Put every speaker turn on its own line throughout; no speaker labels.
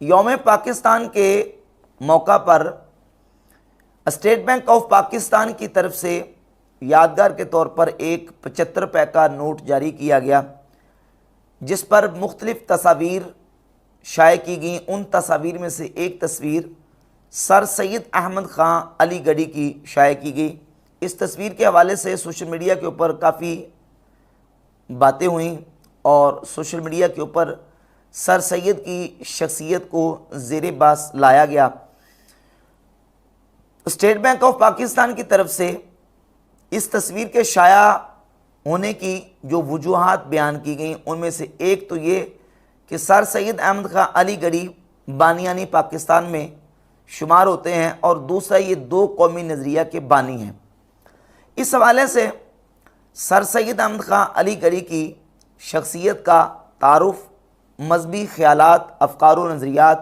یوم پاکستان کے موقع پر اسٹیٹ بینک آف پاکستان کی طرف سے یادگار کے طور پر ایک 75 روپے کا نوٹ جاری کیا گیا، جس پر مختلف تصاویر شائع کی گئیں۔ ان تصاویر میں سے ایک تصویر سر سید احمد خان علی گڑھی کی شائع کی گئی۔ اس تصویر کے حوالے سے سوشل میڈیا کے اوپر کافی باتیں ہوئیں اور سوشل میڈیا کے اوپر سر سید کی شخصیت کو زیر بحث لایا گیا۔ اسٹیٹ بینک آف پاکستان کی طرف سے اس تصویر کے شائع ہونے کی جو وجوہات بیان کی گئیں، ان میں سے ایک تو یہ کہ سر سید احمد خان علی گڑھی بانیان پاکستان میں شمار ہوتے ہیں، اور دوسرا یہ دو قومی نظریہ کے بانی ہیں۔ اس حوالے سے سر سید احمد خان علی گڑھی کی شخصیت کا تعارف، مذہبی خیالات، افکار و نظریات،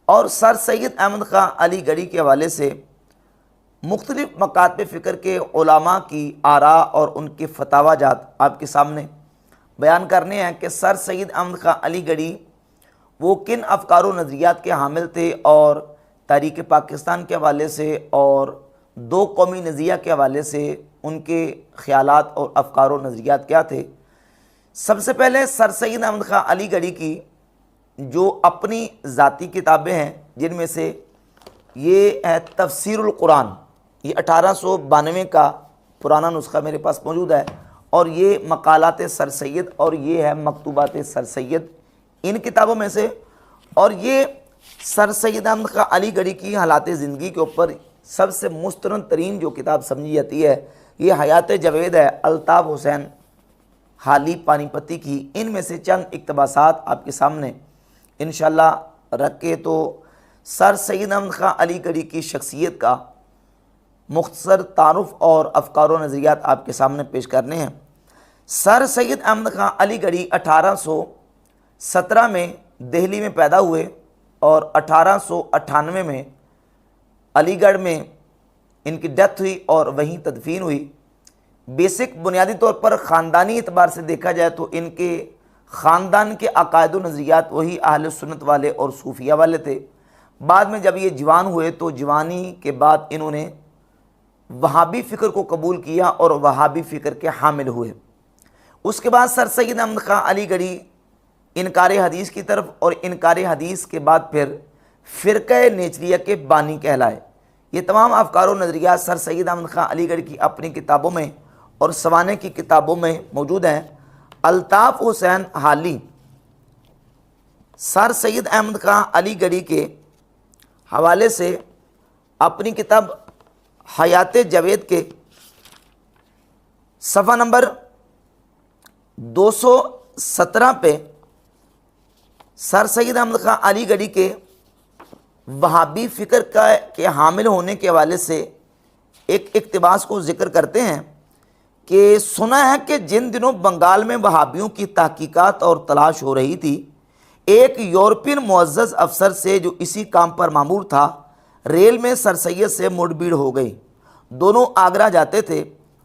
اور سر سید احمد خان علی گڑھی کے حوالے سے مختلف مکاتب فکر کے علماء کی آراء اور ان کے فتاوی جات آپ کے سامنے بیان کرنے ہیں کہ سر سید احمد خان علی گڑھی وہ کن افکار و نظریات کے حامل تھے، اور تحریک پاکستان کے حوالے سے اور دو قومی نظریہ کے حوالے سے ان کے خیالات اور افکار و نظریات کیا تھے۔ سب سے پہلے سر سید احمد خان علی گڑھی کی جو اپنی ذاتی کتابیں ہیں، جن میں سے یہ ہے تفسیر القرآن، یہ 1892 کا پرانا نسخہ میرے پاس موجود ہے، اور یہ مقالات سر سید، اور یہ ہے مکتوبات سر سید ان کتابوں میں سے۔ اور یہ سر سید احمد خان علی گڑھی کی حالات زندگی کے اوپر سب سے مستند ترین جو کتاب سمجھی جاتی ہے، یہ حیات جاوید ہے، الطاف حسین حالی پانی پتی کی۔ ان میں سے چند اقتباسات آپ کے سامنے انشاءاللہ رکھ کے تو سر سید احمد خان علی گڑھی کی شخصیت کا مختصر تعارف اور افکار و نظریات آپ کے سامنے پیش کرنے ہیں۔ سر سید احمد خان علی گڑھی 1817 میں دہلی میں پیدا ہوئے، اور 1898 میں علی گڑھ میں ان کی ڈیتھ ہوئی اور وہیں تدفین ہوئی۔ بیسک بنیادی طور پر خاندانی اعتبار سے دیکھا جائے تو ان کے خاندان کے عقائد و نظریات وہی اہل سنت والے اور صوفیہ والے تھے۔ بعد میں جب یہ جوان ہوئے تو جوانی کے بعد انہوں نے وہابی فکر کو قبول کیا اور وہابی فکر کے حامل ہوئے۔ اس کے بعد سر سید احمد خان علی گڑھی انکار حدیث کی طرف، اور انکار حدیث کے بعد پھر فرقہ نیچریہ کے بانی کہلائے۔ یہ تمام افکار و نظریات سر سید احمد خان علی گڑھی کی اپنی کتابوں میں اور سوانح کی کتابوں میں موجود ہیں۔ الطاف حسین حالی سر سید احمد خان علی گڑھی کے حوالے سے اپنی کتاب حیات جاوید کے صفحہ نمبر 217 پہ سر سید احمد خان علی گڑھی کے وہابی فکر کے حامل ہونے کے حوالے سے ایک اقتباس کو ذکر کرتے ہیں کہ سنا ہے کہ جن دنوں بنگال میں وہابیوں کی تحقیقات اور تلاش ہو رہی تھی، ایک یورپین معزز افسر سے جو اسی کام پر مامور تھا، ریل میں سر سید سے مڑ بھیڑ ہو گئی۔ دونوں آگرہ جاتے تھے،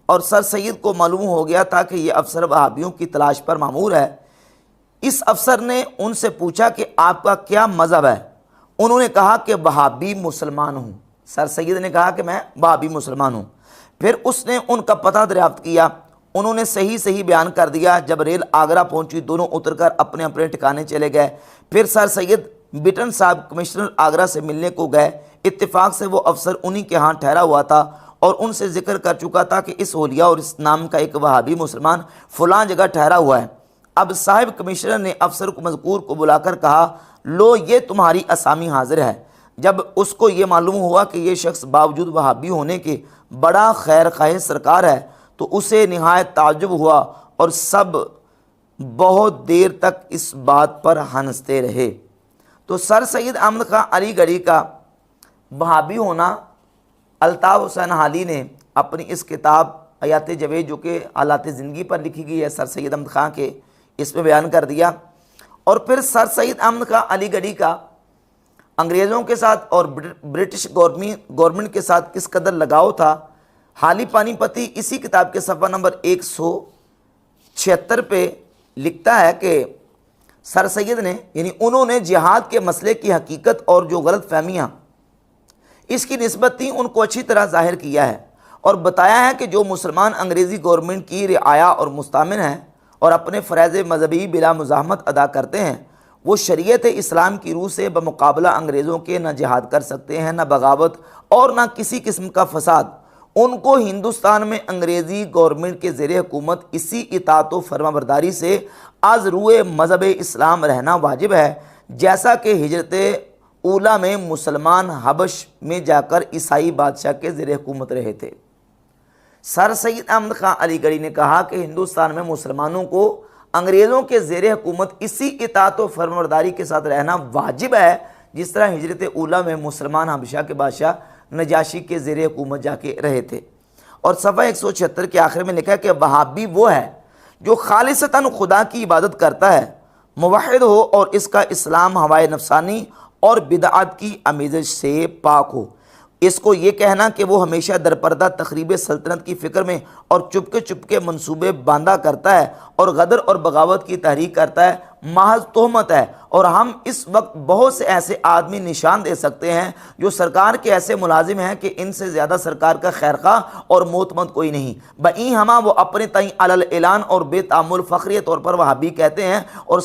اور سر سید کو معلوم ہو گیا تھا کہ یہ افسر وہابیوں کی تلاش پر مامور ہے۔ اس افسر نے ان سے پوچھا کہ آپ کا کیا مذہب ہے؟ انہوں نے کہا کہ وہابی مسلمان ہوں۔ سر سید نے کہا کہ میں وہابی مسلمان ہوں۔ پھر اس نے ان کا پتہ دریافت کیا، انہوں نے صحیح بیان کر دیا۔ جب ریل آگرہ پہنچی، دونوں اتر کر اپنے اپنے ٹھکانے چلے گئے۔ پھر سر سید بٹن صاحب کمشنر آگرہ سے ملنے کو گئے۔ اتفاق سے وہ افسر انہی کے ہاں ٹھہرا ہوا تھا، اور ان سے ذکر کر چکا تھا کہ اس اولیاء اور اس نام کا ایک وہابی مسلمان فلاں جگہ ٹھہرا ہوا ہے۔ اب صاحب کمشنر نے افسر کو مذکور کو بلا کر کہا، لو یہ تمہاری اسامی حاضر ہے۔ جب اس کو یہ معلوم ہوا کہ یہ شخص باوجود وہابی ہونے کے بڑا خیر خواہ سرکار ہے، تو اسے نہایت تعجب ہوا، اور سب بہت دیر تک اس بات پر ہنستے رہے۔ تو سر سید احمد خان علی گڑھی کا وہابی ہونا الطاف حسین حالی نے اپنی اس کتاب حیات جاوید، جو کہ حالات زندگی پر لکھی گئی ہے سر سید احمد خان کے، اس میں بیان کر دیا۔ اور پھر سر سید احمد خان علی گڑھی کا انگریزوں کے ساتھ اور برٹش گورنمنٹ کے ساتھ کس قدر لگاؤ تھا، حالی پانی پتی اسی کتاب کے صفحہ نمبر 176 پہ لکھتا ہے کہ سر سید نے یعنی انہوں نے جہاد کے مسئلے کی حقیقت اور جو غلط فہمیاں اس کی نسبت تھیں ان کو اچھی طرح ظاہر کیا ہے اور بتایا ہے کہ جو مسلمان انگریزی گورنمنٹ کی رعایا اور مستامن ہیں اور اپنے فرائض مذہبی بلا مزاحمت ادا کرتے ہیں وہ شریعت اسلام کی روح سے بمقابلہ انگریزوں کے نہ جہاد کر سکتے ہیں، نہ بغاوت اور نہ کسی قسم کا فساد۔ ان کو ہندوستان میں انگریزی گورنمنٹ کے زیر حکومت اسی اطاعت و فرما برداری سے از روئے مذہب اسلام رہنا واجب ہے، جیسا کہ ہجرت اولا میں مسلمان حبش میں جا کر عیسائی بادشاہ کے زیر حکومت رہے تھے۔ سر سید احمد خان علی گڑھی نے کہا کہ ہندوستان میں مسلمانوں کو انگریزوں کے زیر حکومت اسی اطاعت و فرمانبرداری کے ساتھ رہنا واجب ہے، جس طرح ہجرت اولا میں مسلمان حبشہ کے بادشاہ نجاشی کے زیر حکومت جا کے رہے تھے۔ اور صفحہ 176 کے آخر میں لکھا ہے کہ وہابی وہ ہے جو خالصتاً خدا کی عبادت کرتا ہے، موحد ہو اور اس کا اسلام ہوائے نفسانی اور بدعات کی آمیزش سے پاک ہو۔ اس کو یہ کہنا کہ وہ ہمیشہ درپردہ تخریب سلطنت کی فکر میں اور چپکے منصوبے باندھا کرتا ہے اور غدر اور بغاوت کی تحریک کرتا ہے، محض تہمت ہے۔ اور ہم اس وقت بہت سے ایسے آدمی نشان دے سکتے ہیں جو سرکار کے ایسے ملازم ہیں کہ ان سے زیادہ سرکار کا خیرخواہ اور معتمد کوئی نہیں۔ بئیں ہما وہ اپنے تئیں علل اعلان اور بے تعمل فخری طور پر وہابی کہتے ہیں، اور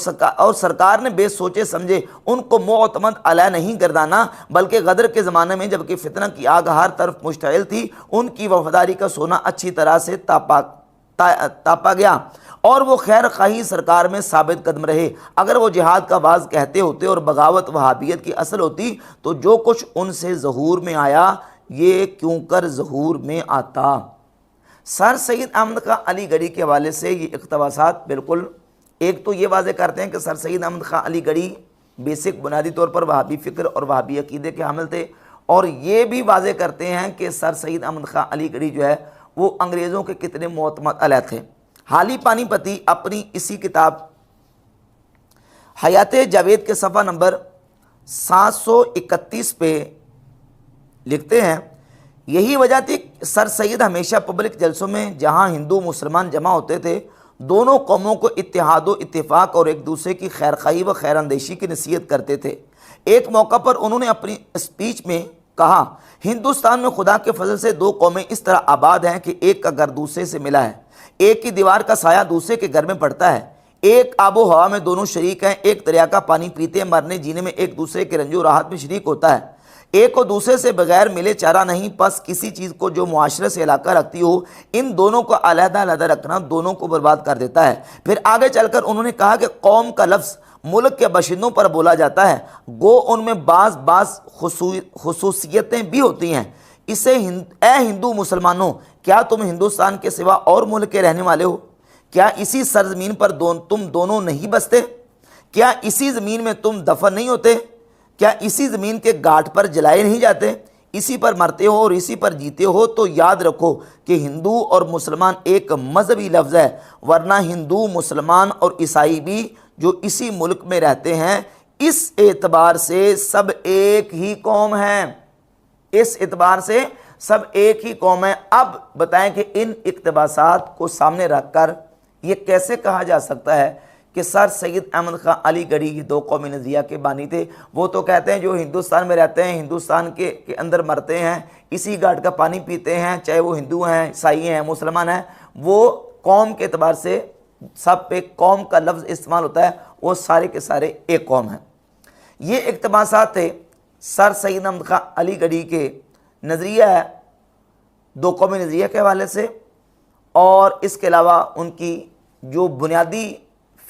سرکار نے بے سوچے سمجھے ان کو معتمد علیہ نہیں گردانا، بلکہ غدر کے زمانے میں جبکہ فتنہ کی آگ ہر طرف مشتعل تھی، ان کی وفاداری کا سونا اچھی طرح سے تاپا گیا اور وہ خیر خواہی سرکار میں ثابت قدم رہے۔ اگر وہ جہاد کا باز کہتے ہوتے اور بغاوت وہابیت کی اصل ہوتی تو جو کچھ ان سے ظہور میں آیا یہ کیوں کر ظہور میں آتا۔ سر سید احمد خان علی گڑھی کے حوالے سے یہ اقتباسات بالکل ایک تو یہ واضح کرتے ہیں کہ سر سید احمد خان علی گڑھی بیسک بنیادی طور پر وہابی فکر اور وہابی عقیدے کے حامل تھے، اور یہ بھی واضح کرتے ہیں کہ سر سید احمد خان علی گڑھی جو ہے وہ انگریزوں کے کتنے معتمد علیہ تھے۔ حالی پانی پتی اپنی اسی کتاب حیات جاوید کے صفحہ نمبر 731 پہ لکھتے ہیں، یہی وجہ تھی کہ سر سید ہمیشہ پبلک جلسوں میں جہاں ہندو مسلمان جمع ہوتے تھے دونوں قوموں کو اتحاد و اتفاق اور ایک دوسرے کی خیرخواہی و خیر اندیشی کی نصیحت کرتے تھے۔ ایک موقع پر انہوں نے اپنی اسپیچ میں کہا، ہندوستان میں خدا کے فضل سے دو قومیں اس طرح آباد ہیں کہ ایک کا گھر دوسرے سے ملا ہے، ایک کی دیوار کا سایہ دوسرے کے گھر میں پڑتا ہے، ایک آب و ہوا میں دونوں شریک ہیں، ایک دریا کا پانی پیتے ہیں، مرنے جینے میں ایک دوسرے کے رنج و راحت میں شریک ہوتا ہے، ایک کو دوسرے سے بغیر ملے چارہ نہیں، پس کسی چیز کو جو معاشرے سے علاقہ رکھتی ہو ان دونوں کو علیحدہ علیحدہ رکھنا دونوں کو برباد کر دیتا ہے۔ پھر آگے چل کر انہوں نے کہا کہ قوم کا لفظ ملک کے باشندوں پر بولا جاتا ہے، گو ان میں بعض خصوصیتیں بھی ہوتی ہیں۔ اے ہندو مسلمانوں، کیا تم ہندوستان کے سوا اور ملک کے رہنے والے ہو؟ کیا اسی سرزمین پر تم دونوں نہیں بستے؟ کیا اسی زمین میں تم دفن نہیں ہوتے؟ کیا اسی زمین کے گھاٹ پر جلائے نہیں جاتے؟ اسی پر مرتے ہو اور اسی پر جیتے ہو؟ تو یاد رکھو کہ ہندو اور مسلمان ایک مذہبی لفظ ہے، ورنہ ہندو مسلمان اور عیسائی بھی جو اسی ملک میں رہتے ہیں اس اعتبار سے سب ایک ہی قوم ہیں، اس اعتبار سے سب ایک ہی قوم ہے۔ اب بتائیں کہ ان اقتباسات کو سامنے رکھ کر یہ کیسے کہا جا سکتا ہے کہ سر سید احمد خان علی گڑھی یہ دو قومی نظریہ کے بانی تھے؟ وہ تو کہتے ہیں جو ہندوستان میں رہتے ہیں، ہندوستان کے اندر مرتے ہیں، اسی گھاٹ کا پانی پیتے ہیں، چاہے وہ ہندو ہیں، عیسائی ہیں، مسلمان ہیں، وہ قوم کے اعتبار سے سب پہ قوم کا لفظ استعمال ہوتا ہے، وہ سارے کے سارے ایک قوم ہیں۔ یہ اقتباسات تھے سر سید احمد خان علی گڑھی کے نظریہ ہے دو قومی نظریہ کے حوالے سے، اور اس کے علاوہ ان کی جو بنیادی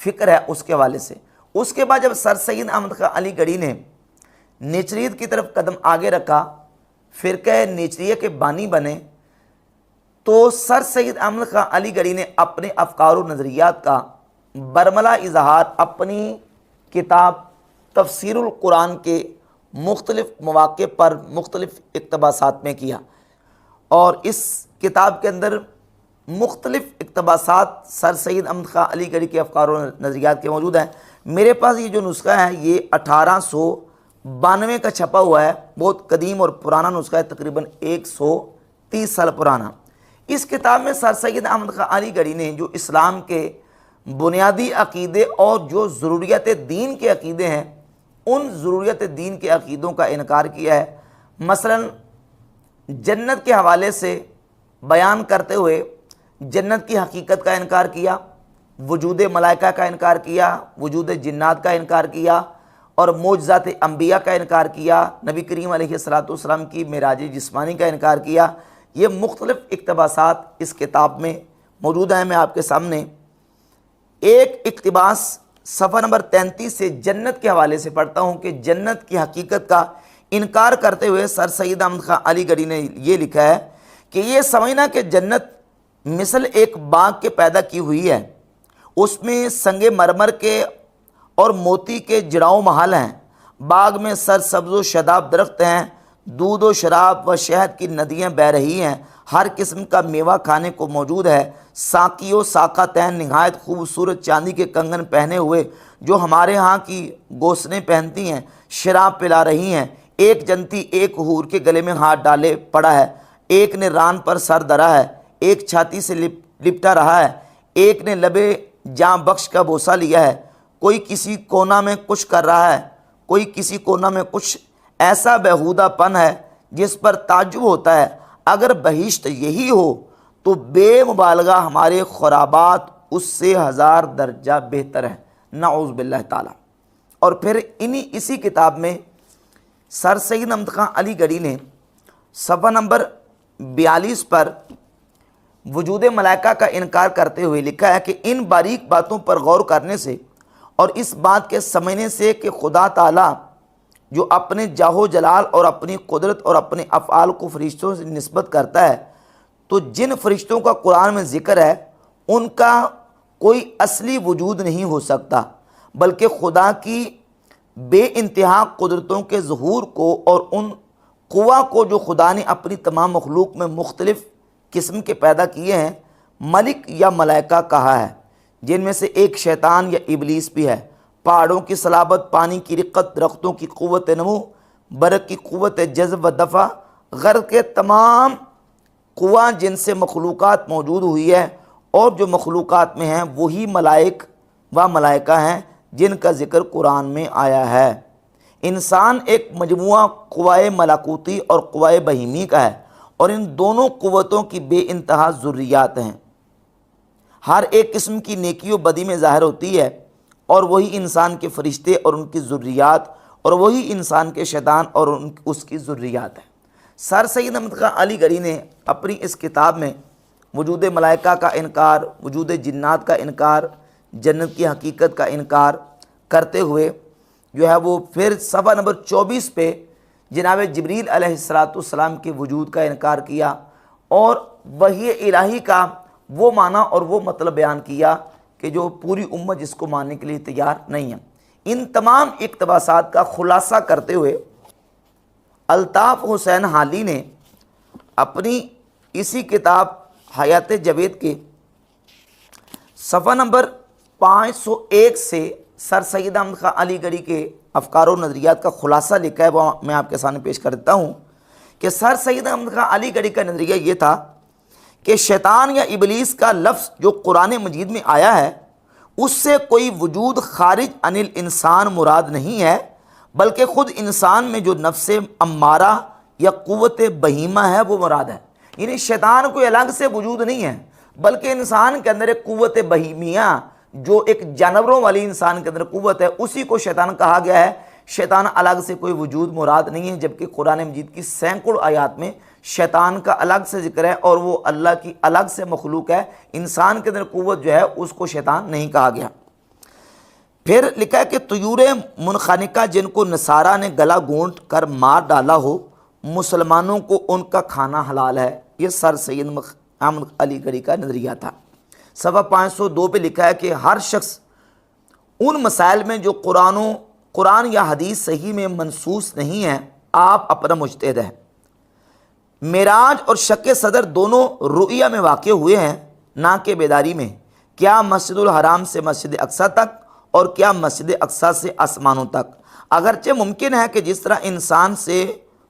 فکر ہے اس کے حوالے سے۔ اس کے بعد جب سر سید احمد خان علی گڑھی نے نیچریت کی طرف قدم آگے رکھا، فرقہ نیچریہ کے بانی بنے، تو سر سید احمد خان علی گڑھی نے اپنے افکار و نظریات کا برملا اظہار اپنی کتاب تفسیر القرآن کے مختلف مواقع پر مختلف اقتباسات میں کیا، اور اس کتاب کے اندر مختلف اقتباسات سر سید احمد خان علی گڑھی کے افکار و نظریات کے موجود ہیں۔ میرے پاس یہ جو نسخہ ہے یہ 1892 کا چھپا ہوا ہے، بہت قدیم اور پرانا نسخہ ہے، تقریباً 130 سال پرانا۔ اس کتاب میں سر سید احمد خان علی گڑھی نے جو اسلام کے بنیادی عقیدے اور جو ضروریات دین کے عقیدے ہیں ان ضروریات دین کے عقیدوں کا انکار کیا ہے۔ مثلا جنت کے حوالے سے بیان کرتے ہوئے جنت کی حقیقت کا انکار کیا، وجود ملائکہ کا انکار کیا، وجود جنات کا انکار کیا، اور معجزات انبیاء کا انکار کیا، نبی کریم علیہ السلام کی معراج جسمانی کا انکار کیا۔ یہ مختلف اقتباسات اس کتاب میں موجود ہیں۔ میں آپ کے سامنے ایک اقتباس صفحہ نمبر 33 سے جنت کے حوالے سے پڑھتا ہوں کہ جنت کی حقیقت کا انکار کرتے ہوئے سر سید احمد خان علی گڑھی نے یہ لکھا ہے کہ یہ سمجھنا کہ جنت مثل ایک باغ کے پیدا کی ہوئی ہے، اس میں سنگ مرمر کے اور موتی کے جڑاؤ محل ہیں، باغ میں سرسبز و شاداب درخت ہیں، دودھ و شراب و شہد کی ندیاں بہہ رہی ہیں، ہر قسم کا میوہ کھانے کو موجود ہے، ساقی و ساقاتین نہایت خوبصورت چاندی کے کنگن پہنے ہوئے جو ہمارے ہاں کی گوسنیں پہنتی ہیں شراب پلا رہی ہیں، ایک جنتی ایک حور کے گلے میں ہاتھ ڈالے پڑا ہے، ایک نے ران پر سر دھرا ہے، ایک چھاتی سے لپٹا رہا ہے، ایک نے لبے جاں بخش کا بوسہ لیا ہے، کوئی کسی کونا میں کچھ کر رہا ہے، کوئی کسی کونا میں کچھ، ایسا بیہودہ پن ہے جس پر تعجب ہوتا ہے۔ اگر بہشت یہی ہو تو بے مبالغہ ہمارے خرابات اس سے 1000 درجہ بہتر ہیں، نعوذ باللہ تعالی۔ اور پھر اسی کتاب میں سر سید احمد خان علی گڑھی نے صفحہ نمبر 42 پر وجود ملائکہ کا انکار کرتے ہوئے لکھا ہے کہ ان باریک باتوں پر غور کرنے سے اور اس بات کے سمجھنے سے کہ خدا تعالیٰ جو اپنے جاہ و جلال اور اپنی قدرت اور اپنے افعال کو فرشتوں سے نسبت کرتا ہے، تو جن فرشتوں کا قرآن میں ذکر ہے ان کا کوئی اصلی وجود نہیں ہو سکتا، بلکہ خدا کی بے انتہا قدرتوں کے ظہور کو اور ان قوا کو جو خدا نے اپنی تمام مخلوق میں مختلف قسم کے پیدا کیے ہیں ملک یا ملائکہ کہا ہے، جن میں سے ایک شیطان یا ابلیس بھی ہے۔ پہاڑوں کی صلابت، پانی کی رقت، درختوں کی قوت نمو، برق کی قوت جذب و دفع، غرق کے تمام قوا جن سے مخلوقات موجود ہوئی ہے اور جو مخلوقات میں ہیں وہی ملائک و ملائکہ ہیں جن کا ذکر قرآن میں آیا ہے۔ انسان ایک مجموعہ قوائے ملکوتی اور قوائے بہیمی کا ہے اور ان دونوں قوتوں کی بے انتہا ذریات ہیں، ہر ایک قسم کی نیکی و بدی میں ظاہر ہوتی ہے، اور وہی انسان کے فرشتے اور ان کی ذریات اور وہی انسان کے شیطان اور اس کی ذریات ہیں۔ سر سید احمد خان علی گڑھی نے اپنی اس کتاب میں وجود ملائکہ کا انکار، وجود جنات کا انکار، جنت کی حقیقت کا انکار کرتے ہوئے جو ہے وہ پھر صفحہ نمبر 24 پہ جناب جبریل علیہ السلام کے وجود کا انکار کیا اور وحی الہی کا وہ معنی اور وہ مطلب بیان کیا کہ جو پوری امت جس کو ماننے کے لیے تیار نہیں ہے۔ ان تمام اقتباسات کا خلاصہ کرتے ہوئے الطاف حسین حالی نے اپنی اسی کتاب حیات جاوید کے صفحہ نمبر 501 سے سر سید احمد خان علی گڑھی کے افکار و نظریات کا خلاصہ لکھا ہے، وہ میں آپ کے سامنے پیش کر دیتا ہوں کہ سر سید احمد خان علی گڑھی کا نظریہ یہ تھا کہ شیطان یا ابلیس کا لفظ جو قرآن مجید میں آیا ہے اس سے کوئی وجود خارج عن الانسان مراد نہیں ہے، بلکہ خود انسان میں جو نفس امارہ یا قوت بہیمہ ہے وہ مراد ہے۔ یعنی شیطان کوئی الگ سے وجود نہیں ہے، بلکہ انسان کے اندر ایک قوت بہیمیہ جو ایک جانوروں والی انسان کے اندر قوت ہے اسی کو شیطان کہا گیا ہے۔ شیطان الگ سے کوئی وجود مراد نہیں ہے، جبکہ قرآن مجید کی سینکڑوں آیات میں شیطان کا الگ سے ذکر ہے اور وہ اللہ کی الگ سے مخلوق ہے۔ انسان کے اندر قوت جو ہے اس کو شیطان نہیں کہا گیا۔ پھر لکھا ہے کہ طیور منخنقہ جن کو نصارہ نے گلا گھونٹ کر مار ڈالا ہو، مسلمانوں کو ان کا کھانا حلال ہے۔ یہ سر سید احمد علی گڑھی کا نظریہ تھا۔ صفحہ 502 پہ لکھا ہے کہ ہر شخص ان مسائل میں جو قرآن یا حدیث صحیح میں منصوص نہیں ہیں آپ اپنا مجتہد ہے۔ معراج اور شق صدر دونوں رؤیا میں واقع ہوئے ہیں، نہ کہ بیداری میں۔ کیا مسجد الحرام سے مسجد اقصیٰ تک اور کیا مسجد اقصیٰ سے آسمانوں تک؟ اگرچہ ممکن ہے کہ جس طرح انسان سے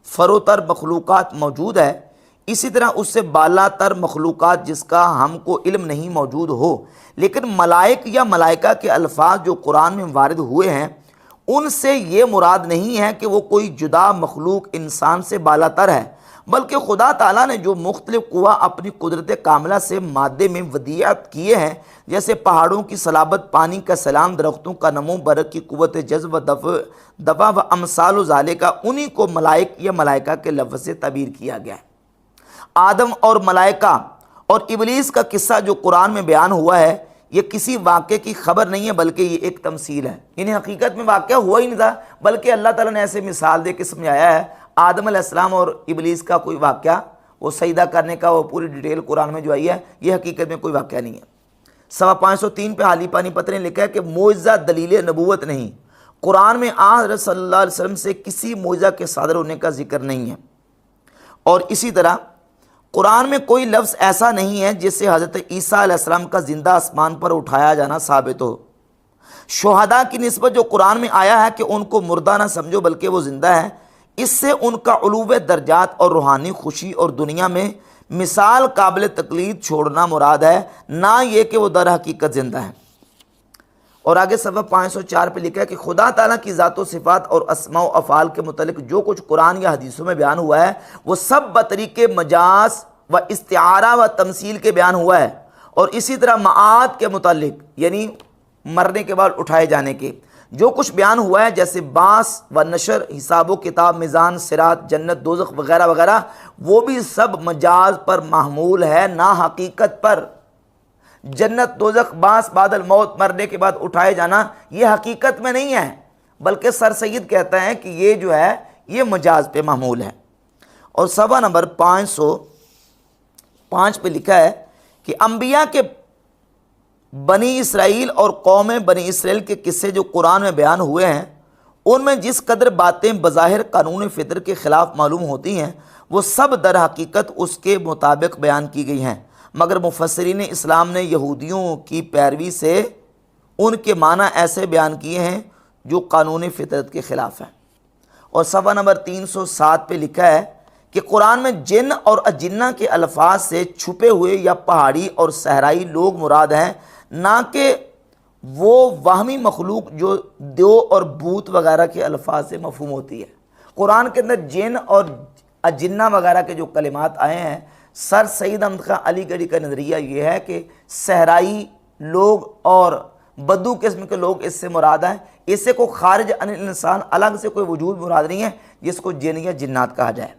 فروتر مخلوقات موجود ہے اسی طرح اس سے بالا تر مخلوقات جس کا ہم کو علم نہیں موجود ہو، لیکن ملائک یا ملائکہ کے الفاظ جو قرآن میں وارد ہوئے ہیں ان سے یہ مراد نہیں ہے کہ وہ کوئی جدا مخلوق انسان سے بالا تر ہے، بلکہ خدا تعالیٰ نے جو مختلف قوہ اپنی قدرت کاملہ سے مادے میں ودیعت کیے ہیں، جیسے پہاڑوں کی صلابت، پانی کا سیلان، درختوں کا نمو، برق کی قوت جذب و دفع و امثال و ذالکہ، انہی کو ملائک یا ملائکہ کے لفظ سے تعبیر کیا گیا ہے۔ آدم اور ملائکہ اور ابلیس کا قصہ جو قرآن میں بیان ہوا ہے یہ کسی واقعے کی خبر نہیں ہے، بلکہ یہ ایک تمثیل ہے، یعنی حقیقت میں واقعہ ہوا ہی نہیں تھا، بلکہ اللہ تعالیٰ نے ایسے مثال دے کے سمجھایا ہے۔ آدم علیہ السلام اور ابلیس کا کوئی واقعہ، وہ سجدہ کرنے کا وہ پوری ڈیٹیل قرآن میں جو آئی ہے، یہ حقیقت میں کوئی واقعہ نہیں ہے۔ 503 پہ حالی پانی پتر نے لکھا ہے کہ معجزہ دلیل نبوت نہیں، قرآن میں حضرت صلی اللہ علیہ وسلم سے کسی معجزہ کے صادر ہونے کا ذکر نہیں ہے، اور اسی طرح قرآن میں کوئی لفظ ایسا نہیں ہے جس سے حضرت عیسیٰ علیہ السلام کا زندہ آسمان پر اٹھایا جانا ثابت ہو۔ شہداء کی نسبت جو قرآن میں آیا ہے کہ ان کو مردہ نہ سمجھو بلکہ وہ زندہ ہے، اس سے ان کا علو درجات اور روحانی خوشی اور دنیا میں مثال قابل تقلید چھوڑنا مراد ہے، نہ یہ کہ وہ در حقیقت زندہ ہے۔ اور آگے صفحہ 504 پہ لکھا ہے کہ خدا تعالیٰ کی ذات و صفات اور اسماء و افعال کے متعلق جو کچھ قرآن یا حدیثوں میں بیان ہوا ہے وہ سب بطریق مجاز و استعارہ و تمثیل کے بیان ہوا ہے، اور اسی طرح معاد کے متعلق یعنی مرنے کے بعد اٹھائے جانے کے جو کچھ بیان ہوا ہے، جیسے بعث و نشر، حساب و کتاب، میزان، صراط، جنت، دوزخ وغیرہ وغیرہ، وہ بھی سب مجاز پر محمول ہے، نہ حقیقت پر۔ جنت، دوزخ، بعث بعد الموت، مرنے کے بعد اٹھائے جانا، یہ حقیقت میں نہیں ہے، بلکہ سر سید کہتا ہے کہ یہ جو ہے یہ مجاز پہ محمول ہے۔ اور صفحہ نمبر 505 پہ لکھا ہے کہ انبیاء کے بنی اسرائیل اور قوم بنی اسرائیل کے قصے جو قرآن میں بیان ہوئے ہیں ان میں جس قدر باتیں بظاہر قانون فطر کے خلاف معلوم ہوتی ہیں وہ سب در حقیقت اس کے مطابق بیان کی گئی ہیں، مگر مفسرین اسلام نے یہودیوں کی پیروی سے ان کے معنی ایسے بیان کیے ہیں جو قانون فطرت کے خلاف ہیں۔ اور صفحہ نمبر 307 پہ لکھا ہے کہ قرآن میں جن اور اجنہ کے الفاظ سے چھپے ہوئے یا پہاڑی اور صحرائی لوگ مراد ہیں، نہ کہ وہ وہمی مخلوق جو دیو اور بھوت وغیرہ کے الفاظ سے مفہوم ہوتی ہے۔ قرآن کے اندر جن اور اجنہ وغیرہ کے جو کلمات آئے ہیں، سر سید احمد خان علی گڑھی کا نظریہ یہ ہے کہ صحرائی لوگ اور بدو قسم کے لوگ اس سے مراد ہیں، اس سے کوئی خارج عن انسان الگ سے کوئی وجود مراد نہیں ہے جس کو جن یا جنات کہا جائے۔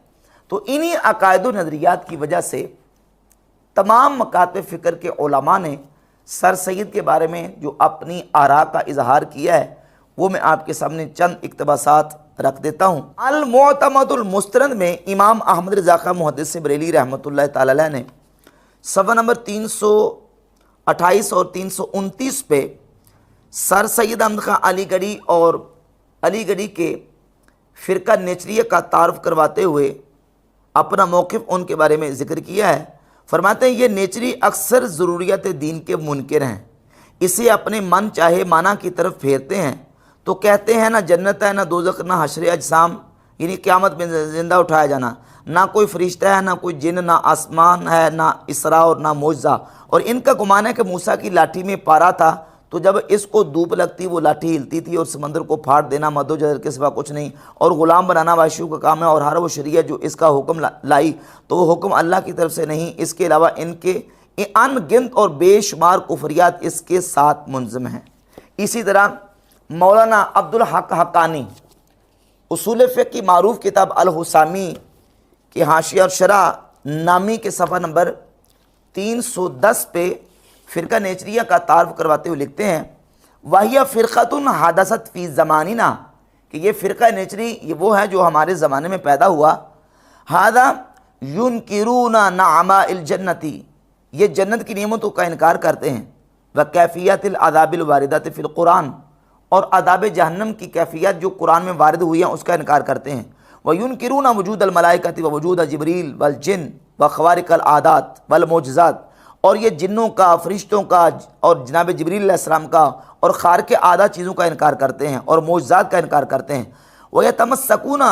تو انہی عقائد و نظریات کی وجہ سے تمام مکاتب فکر کے علماء نے سر سید کے بارے میں جو اپنی آراء کا اظہار کیا ہے وہ میں آپ کے سامنے چند اقتباسات رکھ دیتا ہوں۔ المعتمد المستند میں امام احمد رضا خان محدث بریلی رحمۃ اللہ تعالی علیہ نے صفحہ نمبر 328 اور 329 پہ سر سید احمد خان علی گڑھی اور علی گڑھی کے فرقہ نیچریہ کا تعارف کرواتے ہوئے اپنا موقف ان کے بارے میں ذکر کیا ہے۔ فرماتے ہیں یہ نیچری اکثر ضروریات دین کے منکر ہیں، اسے اپنے من چاہے معنی کی طرف پھیرتے ہیں تو کہتے ہیں نہ جنت ہے، نہ دوزخ، نہ حشر اجسام یعنی قیامت میں زندہ اٹھایا جانا، نہ کوئی فرشتہ ہے، نہ کوئی جن، نہ آسمان ہے، نہ اسراء اور نہ معجزہ۔ اور ان کا گمان ہے کہ موسیٰ کی لاٹھی میں پارا تھا تو جب اس کو دھوپ لگتی وہ لاٹھی ہلتی تھی، اور سمندر کو پھاڑ دینا مد و جزر کے سوا کچھ نہیں، اور غلام بنانا وحشیوں کا کام ہے، اور ہر وہ شریعت جو اس کا حکم لائی تو وہ حکم اللہ کی طرف سے نہیں، اس کے علاوہ ان کے ان گنت اور بے شمار کفریات اس کے ساتھ منظم ہیں۔ اسی طرح مولانا عبدالحق حقانی اصول فقہ کی معروف کتاب الحسامی کی حاشیہ اور شرح نامی کے صفحہ نمبر 310 پہ فرقہ نیچریہ کا تعارف کرواتے ہوئے لکھتے ہیں وَهِيَ فِرْقَةٌ حَدَثَتْ فِي زَمَانِنَا، کہ یہ فرقہ نیچری یہ وہ ہے جو ہمارے زمانے میں پیدا ہوا۔ هَذَا يُنْكِرُونَ نَعْمَاءِ الْجَنَّةِ، یہ جنت کی نعمتوں کا انکار کرتے ہیں، وَكَيْفِيَّةِ الْعَذَابِ الْوَارِدَةِ فِي الْقُرْآنِ، اور عذاب جہنم کی کیفیت جو قرآن میں وارد ہوئی ہیں اس کا انکار کرتے ہیں۔ وَيُنْكِرُونَ وُجُودَ الْمَلَائِكَةِ وَوُجُودَ جِبْرِيلَ وَالْجِنِّ وَخَوَارِقَ الْعَادَاتِ وَالْمُعْجِزَاتِ، اور یہ جنوں کا، فرشتوں کا اور جناب جبریل علیہ السلام کا اور خارق عادات چیزوں کا انکار کرتے ہیں اور معجزات کا انکار کرتے ہیں۔ وَيَتَمَسَّكُونَ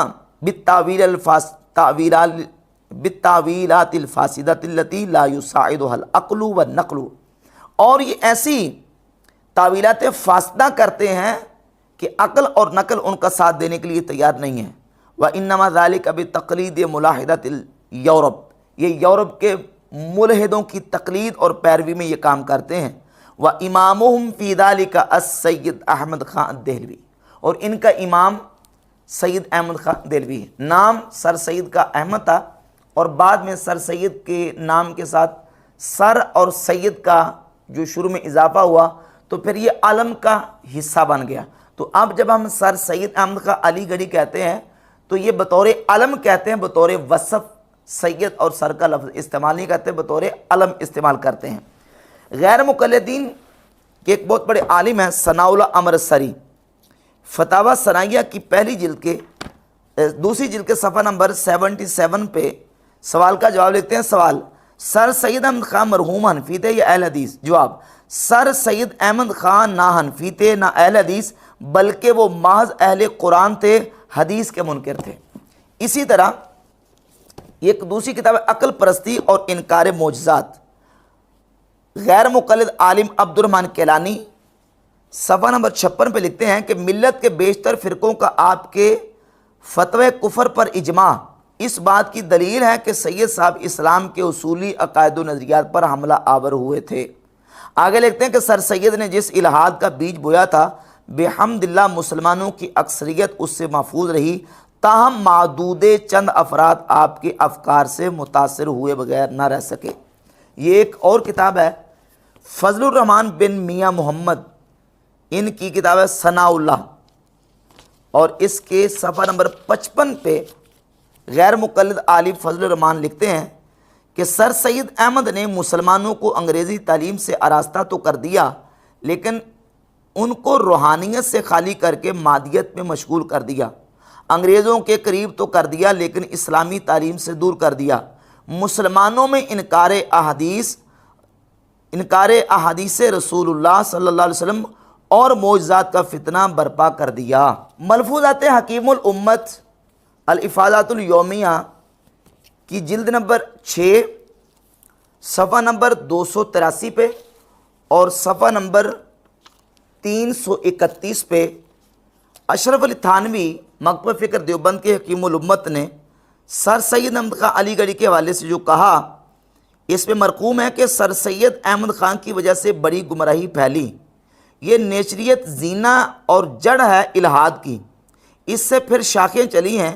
بِالتَّأْوِيلِ بالتاویلات الفاسدۃ التی لا یساعدها العقل والنقل، اور یہ ایسی تعویلات فاسدہ کرتے ہیں کہ عقل اور نقل ان کا ساتھ دینے کے لیے تیار نہیں ہے۔ وَإِنَّمَا ذَلِكَ بِتَقْلِيدِ مُلَاحِدَةِ الْيَوْرَب، یہ یورپ کے ملحدوں کی تقلید اور پیروی میں یہ کام کرتے ہیں۔ وَإِمَامُهُمْ فِي ذَلِكَ السید احمد خان دہلوی، اور ان کا امام سید احمد خان دہلوی ہے۔ نام سر سید کا احمد تھا، اور بعد میں سر سید کے نام کے ساتھ سر اور سید کا جو شروع میں اضافہ ہوا تو پھر یہ علم کا حصہ بن گیا۔ تو اب جب ہم سر سید احمد خان علی گڑھی کہتے ہیں تو یہ بطور علم کہتے ہیں، بطور وصف سید اور سر کا لفظ استعمال نہیں کرتے، بطور علم استعمال کرتے ہیں۔ غیر مقلدین کے ایک بہت بڑے عالم ہیں ثناء اللہ امرتسری، فتاوی ثنائیہ کی پہلی جلد کے دوسری جلد کے صفحہ نمبر 77 پہ سوال کا جواب لکھتے ہیں۔ سوال: سر سید احمد خان مرحوم حنفی تھے یا اہل حدیث؟ جواب: سر سید احمد خان نہ حنفی تھے نہ اہل حدیث، بلکہ وہ محض اہل قرآن تھے، حدیث کے منکر تھے۔ اسی طرح ایک دوسری کتاب عقل پرستی اور انکار معجزات، غیر مقلد عالم عبد الرحمن کیلانی صفحہ نمبر 56 پہ لکھتے ہیں کہ ملت کے بیشتر فرقوں کا آپ کے فتوی کفر پر اجماع اس بات کی دلیل ہے کہ سید صاحب اسلام کے اصولی عقائد و نظریات پر حملہ آور ہوئے تھے۔ آگے لکھتے ہیں کہ سر سید نے جس الہاد کا بیج بویا تھا بحمد اللہ مسلمانوں کی اکثریت اس سے محفوظ رہی، تاہم معدود چند افراد آپ کے افکار سے متاثر ہوئے بغیر نہ رہ سکے۔ یہ ایک اور کتاب ہے فضل الرحمن بن میاں محمد، ان کی کتاب ہے ثناء اللہ، اور اس کے صفحہ نمبر 55 پہ غیر مقلد عالم فضل الرحمن لکھتے ہیں کہ سر سید احمد نے مسلمانوں کو انگریزی تعلیم سے آراستہ تو کر دیا، لیکن ان کو روحانیت سے خالی کر کے مادیت میں مشغول کر دیا۔ انگریزوں کے قریب تو کر دیا لیکن اسلامی تعلیم سے دور کر دیا۔ مسلمانوں میں انکار احادیث رسول اللہ صلی اللہ علیہ وسلم اور معجزات کا فتنہ برپا کر دیا۔ ملفوظات حکیم الامت الافادات الیومیہ کی جلد نمبر 6 صفحہ نمبر 283 پہ اور صفحہ نمبر 331 پہ اشرف علی تھانوی مکتبہ فکر دیوبند کے حکیم الامت نے سر سید احمد خان علی گڑھی کے حوالے سے جو کہا، اس میں مرقوم ہے کہ سر سید احمد خان کی وجہ سے بڑی گمراہی پھیلی۔ یہ نیچریت زینہ اور جڑ ہے الہاد کی، اس سے پھر شاخیں چلی ہیں۔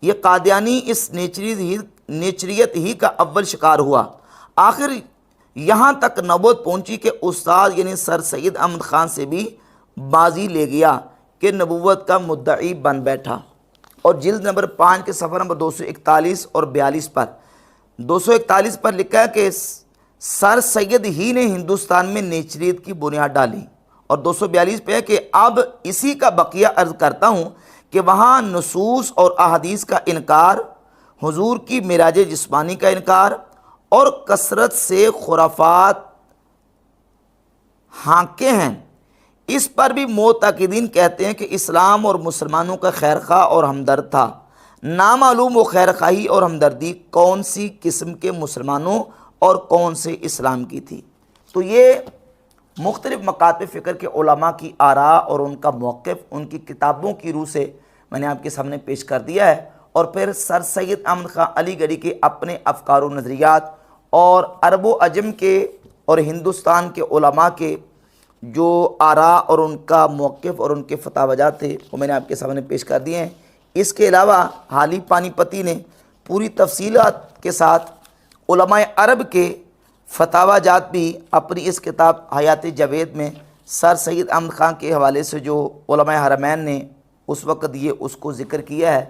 یہ قادیانی اس نیچریت ہی کا اول شکار ہوا۔ آخر یہاں تک نوبت پہنچی کہ استاد یعنی سر سید احمد خان سے بھی بازی لے گیا کہ نبوت کا مدعی بن بیٹھا۔ اور جلد نمبر 5 کے صفحہ نمبر 241 اور 42 پر 241 پر لکھا ہے کہ سر سید ہی نے ہندوستان میں نیچریت کی بنیاد ڈالی، اور 242 پہ ہے کہ اب اسی کا بقیہ عرض کرتا ہوں کہ وہاں نصوص اور احادیث کا انکار، حضور کی معراج جسمانی کا انکار اور کثرت سے خرافات ہانکے ہیں۔ اس پر بھی معتقدین کہتے ہیں کہ اسلام اور مسلمانوں کا خیرخواہ اور ہمدرد تھا۔ نامعلوم و خیرخواہی اور ہمدردی کون سی قسم کے مسلمانوں اور کون سے اسلام کی تھی۔ تو یہ مختلف مکاتب فکر کے علماء کی آراء اور ان کا موقف ان کی کتابوں کی روح سے میں نے آپ کے سامنے پیش کر دیا ہے، اور پھر سر سید احمد خان علی گڑھی کے اپنے افکار و نظریات اور عرب و عجم کے اور ہندوستان کے علماء کے جو آراء اور ان کا موقف اور ان کے فتاوی جات تھے وہ میں نے آپ کے سامنے پیش کر دیے ہیں۔ اس کے علاوہ حالی پانی پتی نے پوری تفصیلات کے ساتھ علماء عرب کے فتاوی جات بھی اپنی اس کتاب حیات جاوید میں سر سید احمد خان کے حوالے سے جو علماء حرمین نے اس وقت یہ اس کو ذکر کیا ہے۔